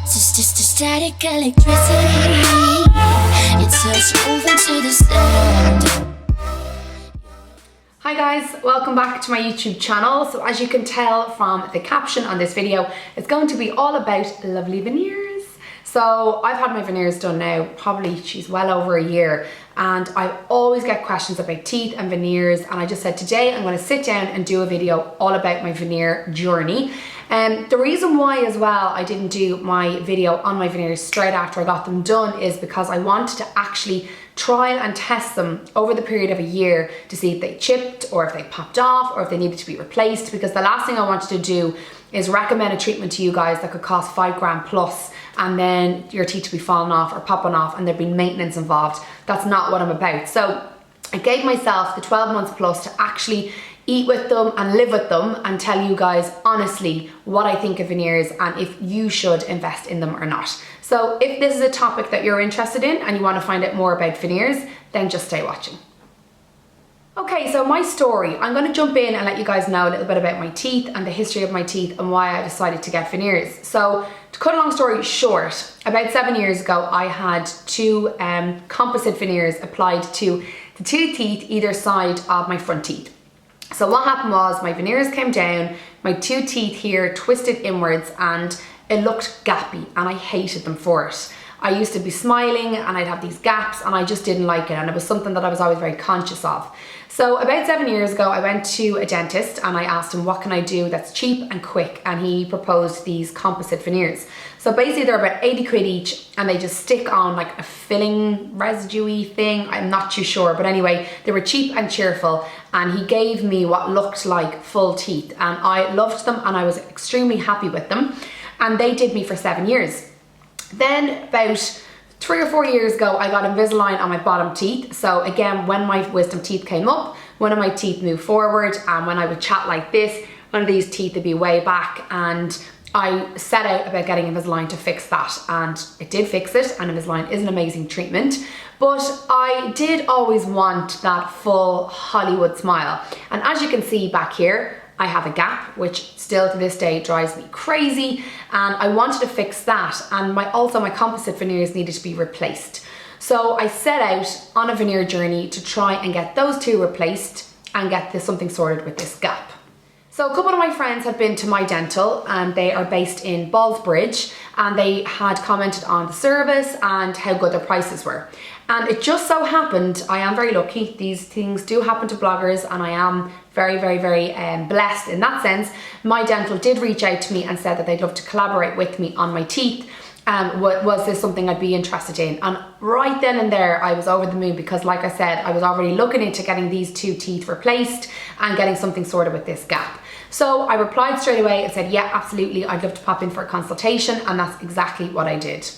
It's just a static electricity. It turns over to the sound. Hi guys, welcome back to my YouTube channel. So as you can tell from the caption on this video, it's going to be all about lovely veneers. So I've had my veneers done now, probably she's well over a year, and I always get questions about teeth and veneers, and I just said today I'm going to sit down and do a video all about my veneer journey. The reason why as well I didn't do my video on my veneers straight after I got them done is because I wanted to actually trial and test them over the period of a year to see if they chipped or if they popped off or if they needed to be replaced, because the last thing I wanted to do is recommend a treatment to you guys that could cost £5 plus and then your teeth to be falling off or popping off and there'd be maintenance involved. That's not what I'm about. So I gave myself the 12 months plus to actually eat with them and live with them and tell you guys honestly what I think of veneers and if you should invest in them or not. So if this is a topic that you're interested in and you want to find out more about veneers, then just stay watching. Okay, so my story, I'm going to jump in and let you guys know a little bit about my teeth and the history of my teeth and why I decided to get veneers. So to cut a long story short, about 7 years ago I had two composite veneers applied to the two teeth either side of my front teeth. So what happened was my veneers came down, my two teeth here twisted inwards and it looked gappy and I hated them for it. I used to be smiling and I'd have these gaps and I just didn't like it, and it was something that I was always very conscious of. So about 7 years ago I went to a dentist and I asked him what can I do that's cheap and quick, and he proposed these composite veneers. So basically they're about 80 quid each and they just stick on like a filling residue-y thing, I'm not too sure, but anyway they were cheap and cheerful, and he gave me what looked like full teeth and I loved them and I was extremely happy with them, and they did me for 7 years. Then about 3 or 4 years ago I got Invisalign on my bottom teeth. So again, when my wisdom teeth came up, one of my teeth moved forward, and when I would chat like this, one of these teeth would be way back, and I set out about getting Invisalign to fix that, and it did fix it, and Invisalign is an amazing treatment. But I did always want that full Hollywood smile, and as you can see back here I have a gap which still to this day drives me crazy, and I wanted to fix that, and also my composite veneers needed to be replaced. So I set out on a veneer journey to try and get those two replaced and get something sorted with this gap. So a couple of my friends had been to my dental, and they are based in Ballsbridge, and they had commented on the service and how good their prices were. And it just so happened, I am very lucky, these things do happen to bloggers, and I am very blessed in that sense. My dental did reach out to me and said that they'd love to collaborate with me on my teeth. Was this something I'd be interested in? And right then and there I was over the moon, because like I said, I was already looking into getting these two teeth replaced and getting something sorted with this gap. So I replied straight away and said, yeah, absolutely, I'd love to pop in for a consultation, and that's exactly what I did.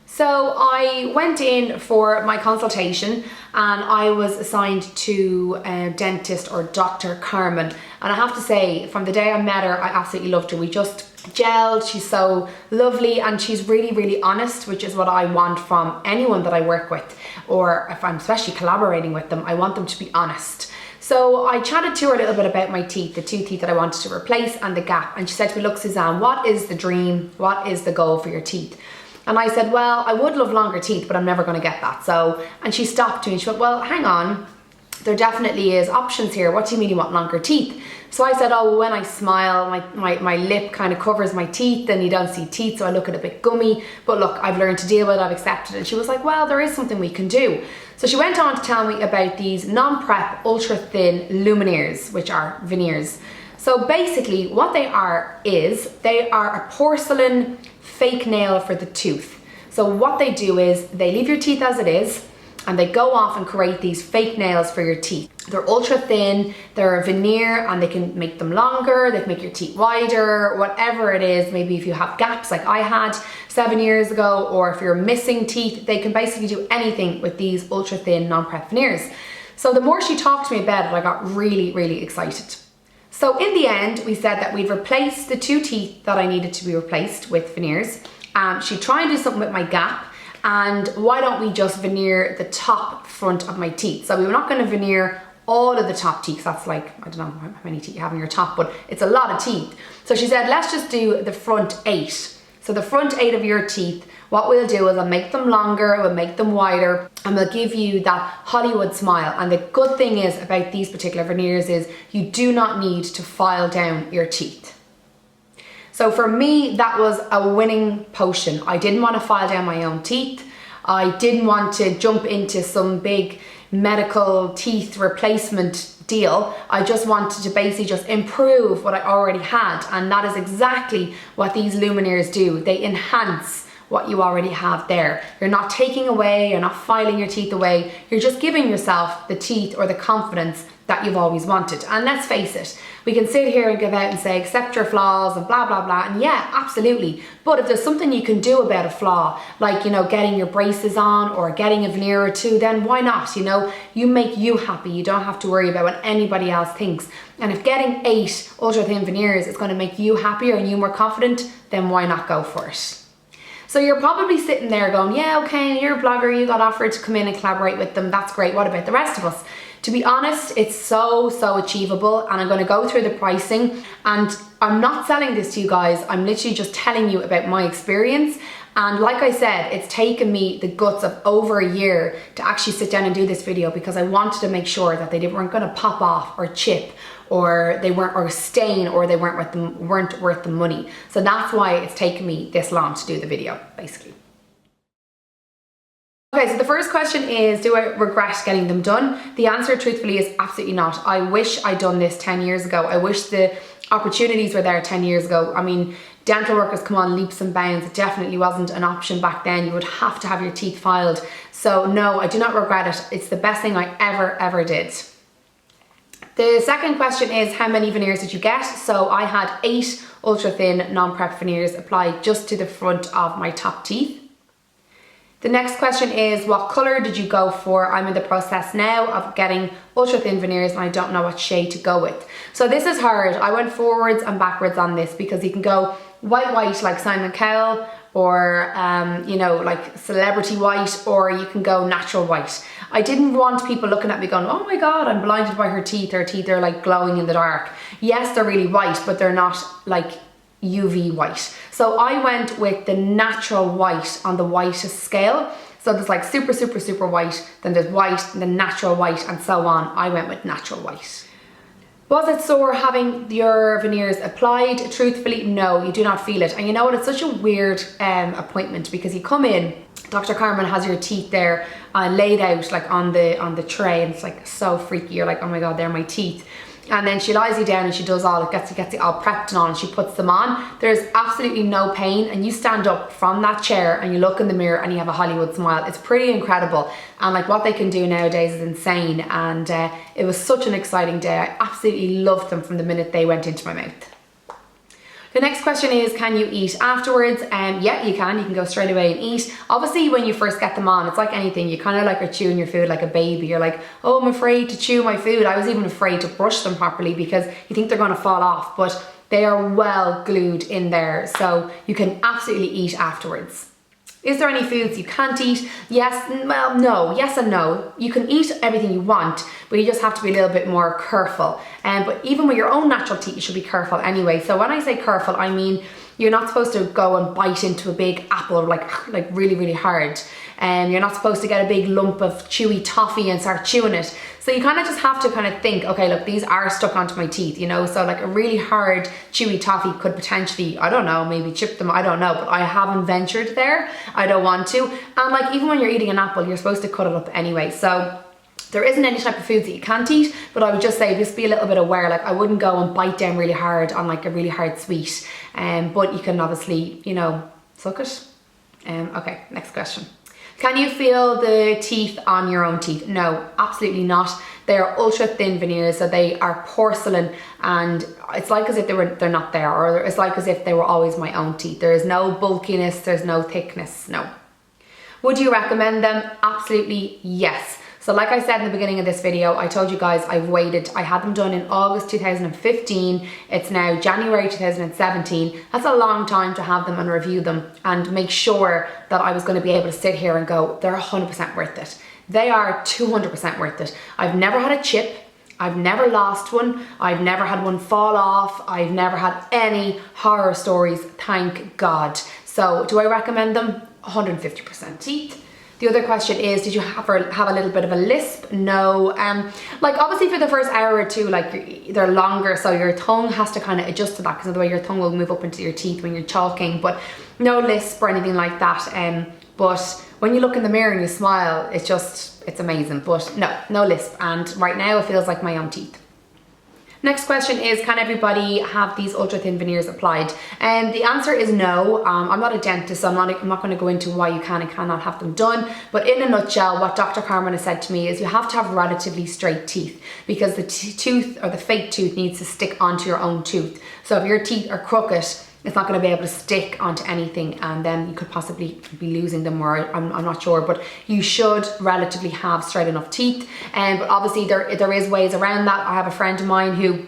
So I went in for my consultation and I was assigned to dentist or Dr. Carmen, and I have to say from the day I met her I absolutely loved her. We just gelled. She's so lovely and she's really honest, which is what I want from anyone that I work with, or if I'm especially collaborating with them, I want them to be honest. So I chatted to her a little bit about my teeth, the two teeth that I wanted to replace and the gap, and she said to me, look Suzanne, what is the dream? What is the goal for your teeth? And I said, well, I would love longer teeth, but I'm never going to get that. So, and she stopped me and she went, well, hang on, there definitely is options here. What do you mean you want longer teeth? So I said, oh, well, when I smile, my lip kind of covers my teeth and you don't see teeth, so I look a bit gummy. But look, I've learned to deal with it, I've accepted it. And she was like, well, there is something we can do. So she went on to tell me about these non-prep, ultra-thin lumineers, which are veneers. So basically what they are is, they are a porcelain fake nail for the tooth. So what they do is they leave your teeth as it is and they go off and create these fake nails for your teeth. They're ultra thin, they're a veneer, and they can make them longer, they can make your teeth wider, whatever it is. Maybe if you have gaps like I had 7 years ago, or if you're missing teeth, they can basically do anything with these ultra thin non-prep veneers. So the more she talked to me about it, I got really excited. So in the end, we said that we'd replace the two teeth that I needed to be replaced with veneers. She'd try and do something with my gap, and why don't we just veneer the top front of my teeth? So we were not going to veneer all of the top teeth. That's like, I don't know how many teeth you have in your top, but it's a lot of teeth. So she said, let's just do the front 8 So the front 8 of your teeth, what we'll do is I'll make them longer, we'll make them wider, and we'll give you that Hollywood smile. And the good thing is about these particular veneers is you do not need to file down your teeth. So for me, that was a winning potion. I didn't want to file down my own teeth. I didn't want to jump into some big medical teeth replacement deal. I just wanted to basically just improve what I already had, and that is exactly what these lumineers do. They enhance what you already have there. You're not taking away, you're not filing your teeth away, you're just giving yourself the teeth or the confidence that you've always wanted. And let's face it, we can sit here and give out and say accept your flaws and blah blah blah, and yeah, absolutely, but if there's something you can do about a flaw, like, you know, getting your braces on or getting a veneer or two, then why not? You know, you make you happy, you don't have to worry about what anybody else thinks. And if getting 8 ultra thin veneers is going to make you happier and you more confident, then why not go for it? So you're probably sitting there going, yeah, okay, you're a blogger, you got offered to come in and collaborate with them, that's great, what about the rest of us? To be honest, it's so achievable, and I'm going to go through the pricing, and I'm not selling this to you guys, I'm literally just telling you about my experience. And like I said, it's taken me the guts of over a year to actually sit down and do this video, because I wanted to make sure that they weren't going to pop off or chip, or they weren't, or stain, or they weren't worth the money. So that's why it's taken me this long to do the video, basically. Okay, so the first question is, do I regret getting them done? The answer, truthfully, is absolutely not. I wish I'd done this 10 years ago. I wish the opportunities were there 10 years ago. I mean, dental work has come on leaps and bounds. It definitely wasn't an option back then. You would have to have your teeth filed. So no, I do not regret it. It's the best thing I ever did. The second question is, how many veneers did you get? So I had 8 ultra thin non-prep veneers applied just to the front of my top teeth. The next question is, what color did you go for? I'm in the process now of getting ultra thin veneers and I don't know what shade to go with. So this is hard. I went forwards and backwards on this, because you can go white like Simon Cowell, or you know, like celebrity white, or you can go natural white. I didn't want people looking at me going, oh my god, I'm blinded by her teeth are like glowing in the dark. Yes, they're really white, but they're not like UV white. So I went with the natural white on the whitest scale. So there's like super white, then there's white, and then natural white, and so on. I went with natural white. Was it sore having your veneers applied? Truthfully, no, you do not feel it. And you know what, it's such a weird appointment, because you come in, Dr. Carmen has your teeth there laid out like on the tray, and it's like so freaky. You're like, oh my god, they're my teeth. And then she lies you down and she does all, gets it all prepped and on, and she puts them on. There's absolutely no pain, and you stand up from that chair and you look in the mirror and you have a Hollywood smile. It's pretty incredible, and like what they can do nowadays is insane. And it was such an exciting day. I absolutely loved them from the minute they went into my mouth. The next question is, can you eat afterwards? Yeah, you can go straight away and eat. Obviously, when you first get them on, it's like anything, you kind of like are chewing your food like a baby. You're like, oh, I'm afraid to chew my food. I was even afraid to brush them properly, because you think they're going to fall off, but they are well glued in there, so you can absolutely eat afterwards. Is there any foods you can't eat? Yes, well, no, yes and no. You can eat everything you want, but you just have to be a little bit more careful. But even with your own natural teeth, you should be careful anyway. So when I say careful, I mean you're not supposed to go and bite into a big apple like really hard. You're not supposed to get a big lump of chewy toffee and start chewing it. So you kind of just have to kind of think, okay, look, these are stuck onto my teeth, you know, so like a really hard chewy toffee could potentially, I don't know, maybe chip them, I don't know, but I haven't ventured there. I don't want to. And like, even when you're eating an apple, you're supposed to cut it up anyway. So there isn't any type of foods that you can't eat, but I would just say, just be a little bit aware. Like, I wouldn't go and bite down really hard on like a really hard sweet. But you can obviously, you know, suck it. Okay, next question. Can you feel the teeth on your own teeth? No, absolutely not. They are ultra thin veneers, so they are porcelain, and it's like as if they're not there, or it's like as if they were always my own teeth. There is no bulkiness, there's no thickness, no. Would you recommend them? Absolutely yes. So like I said in the beginning of this video, I told you guys I've waited. I had them done in August 2015. It's now January 2017. That's a long time to have them and review them and make sure that I was going to be able to sit here and go, they're 100% worth it. They are 200% worth it. I've never had a chip. I've never lost one. I've never had one fall off. I've never had any horror stories, thank God. So do I recommend them? 150%. Teeth. The other question is, did you have a little bit of a lisp? No. Like obviously for the first hour or two, like they're longer, so your tongue has to kind of adjust to that, because otherwise your tongue will move up into your teeth when you're talking, but no lisp or anything like that. But when you look in the mirror and you smile, it's amazing. But no lisp, and right now it feels like my own teeth. Next question is, can everybody have these ultra thin veneers applied? And the answer is no. I'm not a dentist, so I'm not going to go into why you can and cannot have them done. But in a nutshell, what Dr. Carmen has said to me is you have to have relatively straight teeth, because the tooth or the fake tooth needs to stick onto your own tooth. So if your teeth are crooked, it's not going to be able to stick onto anything, and then you could possibly be losing them, or I'm not sure, but you should relatively have straight enough teeth. But obviously there is ways around that. I have a friend of mine who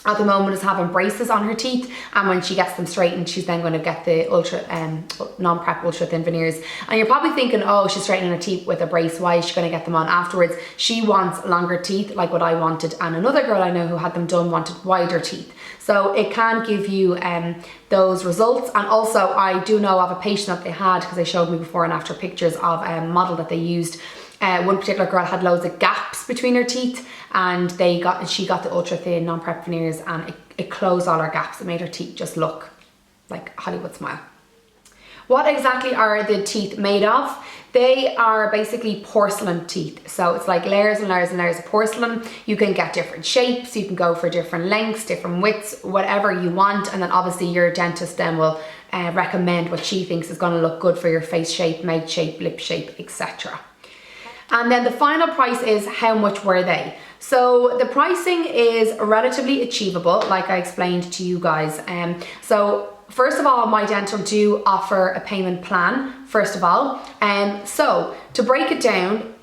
at the moment is having braces on her teeth, and when she gets them straightened, she's then going to get the non-prep ultra thin veneers. And you're probably thinking, oh, she's straightening her teeth with a brace, why is she going to get them on afterwards? She wants longer teeth, like what I wanted, and another girl I know who had them done wanted wider teeth. So it can give you those results. And also I do know of a patient that they had, because they showed me before and after pictures of a model that they used. One particular girl had loads of gaps between her teeth, and she got the ultra thin non-prep veneers, and it closed all her gaps. It made her teeth just look like Hollywood smile. What exactly are the teeth made of? They are basically porcelain teeth. So it's like layers and layers and layers of porcelain. You can get different shapes, you can go for different lengths, different widths, whatever you want. And then obviously your dentist then will recommend what she thinks is going to look good for your face shape, mouth shape, lip shape, etc. And then the final price is, how much were they? So the pricing is relatively achievable, like I explained to you guys. So first of all, my dental do offer a payment plan, first of all. So to break it down,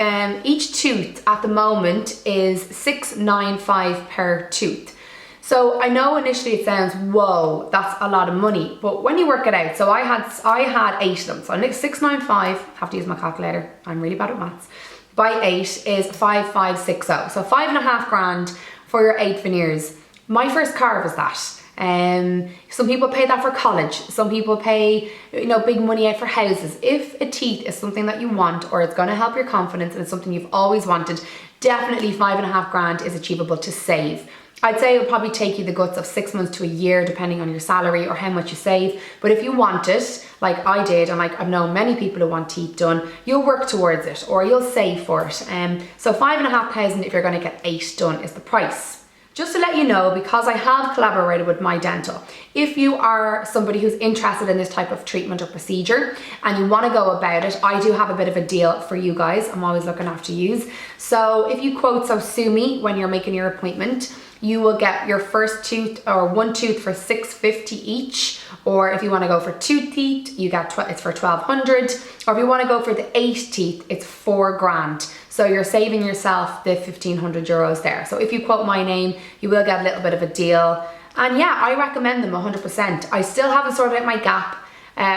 each tooth at the moment is $695 per tooth. So I know initially it sounds, whoa, that's a lot of money, but when you work it out, so I had 8 of them, so $695, have to use my calculator, I'm really bad at maths, by 8 is 5560. So $5,500 for your 8 veneers. My first car was that. Some people pay that for college. Some people pay, big money out for houses. If a teeth is something that you want, or it's going to help your confidence, and it's something you've always wanted, definitely $5,500 is achievable to save. I'd say it'll probably take you the guts of 6 months to a year, depending on your salary or how much you save. But if you want it, like I did, and like I've known many people who want teeth done, you'll work towards it, or you'll save for it. So $5,500 if you're going to get 8 done is the price. Just to let you know, because I have collaborated with My Dental, if you are somebody who's interested in this type of treatment or procedure and you want to go about it, I do have a bit of a deal for you guys. I'm always looking after yous. So if you quote SOSUEME when you're making your appointment, you will get your first tooth or 1 tooth for $650 each. Or if you want to go for 2 teeth, you get it's for $1,200. Or if you want to go for the 8 teeth, it's $4,000. So you're saving yourself the 1,500 euros there. So if you quote my name, you will get a little bit of a deal. And yeah, I recommend them 100%. I still haven't sorted out my gap,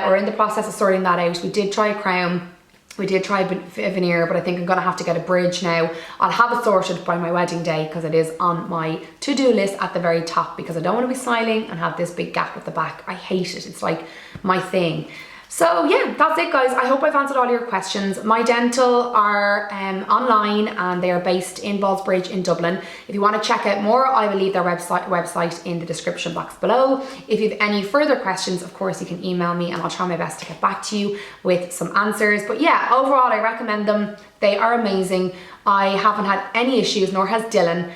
or in the process of sorting that out. We did try a crown. We did try a veneer, but I think I'm gonna have to get a bridge now. I'll have it sorted by my wedding day, because it is on my to-do list at the very top, because I don't want to be smiling and have this big gap at the back. I hate it. It's like my thing. So yeah, that's it guys. I hope I've answered all your questions. My Dental are online, and they are based in Ballsbridge in Dublin. If you want to check out more, I will leave their website in the description box below. If you have any further questions, of course you can email me, and I'll try my best to get back to you with some answers. But yeah, overall I recommend them. They are amazing. I haven't had any issues, nor has Dylan.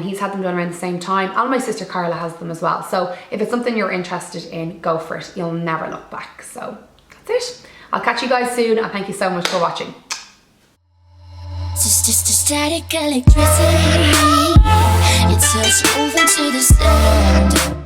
He's had them done around the same time, and my sister Carla has them as well. So if it's something you're interested in, go for it. You'll never look back. So that's it. I'll catch you guys soon, and thank you so much for watching. Just static electricity. It turns over to the sound.